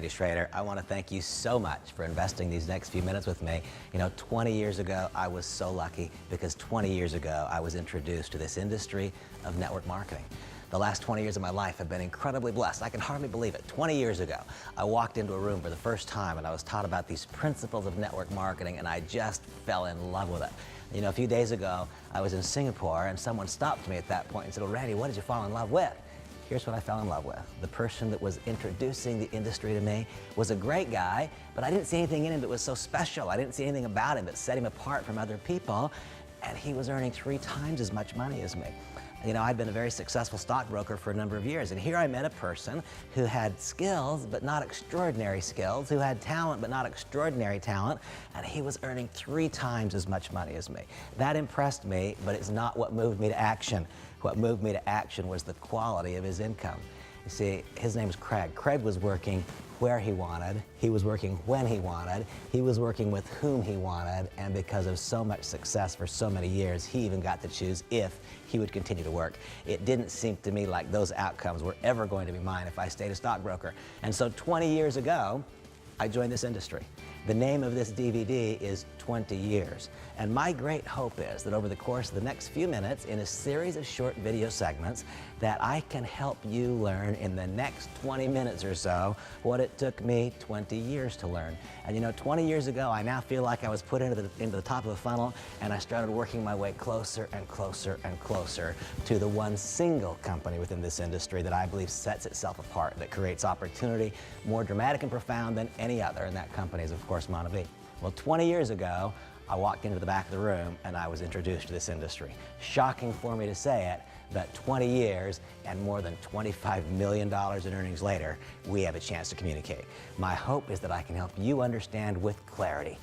Randy Schrader. I want to thank you so much for investing these next few minutes with me. You know, 20 years ago, I was so lucky because 20 years ago, I was introduced to this industry of network marketing. The last 20 years of my life have been incredibly blessed. I can hardly believe it. 20 years ago, I walked into a room for the first time and I was taught about these principles of network marketing and I just fell in love with it. You know, a few days ago, I was in Singapore and someone stopped me at that point and said, well, Randy, what did you fall in love with? Here's what I fell in love with. The person that was introducing the industry to me was a great guy, but I didn't see anything in him that was so special. I didn't see anything about him that set him apart from other people, and he was earning 3 times as much money as me. You know, I'd been a very successful stockbroker for a number of years, and here I met a person who had skills, but not extraordinary skills, who had talent, but not extraordinary talent, and he was earning 3 times as much money as me. That impressed me, but it's not what moved me to action. What moved me to action was the quality of his income. You see, his name is Craig. Craig was working where he wanted, he was working when he wanted, he was working with whom he wanted, and because of so much success for so many years, he even got to choose if he would continue to work. It didn't seem to me like those outcomes were ever going to be mine if I stayed a stockbroker. And so 20 years ago, I joined this industry. The name of this DVD is 20 Years. And my great hope is that over the course of the next few minutes in a series of short video segments that I can help you learn in the next 20 minutes or so what it took me 20 years to learn. And you know, 20 years ago, I now feel like I was put into the top of the funnel and I started working my way closer and closer and closer to the one single company within this industry that I believe sets itself apart, that creates opportunity more dramatic and profound than any other, and that company is, of course, MONAVI. Well, 20 years ago, I walked into the back of the room and I was introduced to this industry. Shocking for me to say it, but 20 years and more than $25 million in earnings later, we have a chance to communicate. My hope is that I can help you understand with clarity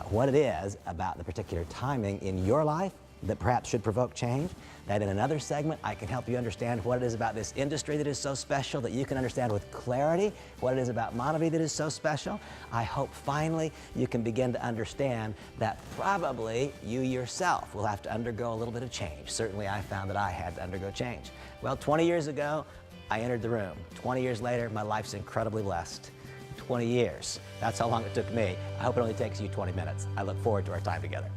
what it is about the particular timing in your life that perhaps should provoke change, that in another segment I can help you understand what it is about this industry that is so special that you can understand with clarity what it is about MONAVI that is so special. I hope finally you can begin to understand that probably you yourself will have to undergo a little bit of change. Certainly I found that I had to undergo change. Well, 20 years ago, I entered the room. 20 years later, my life's incredibly blessed. 20 years, that's how long it took me. I hope it only takes you 20 minutes. I look forward to our time together.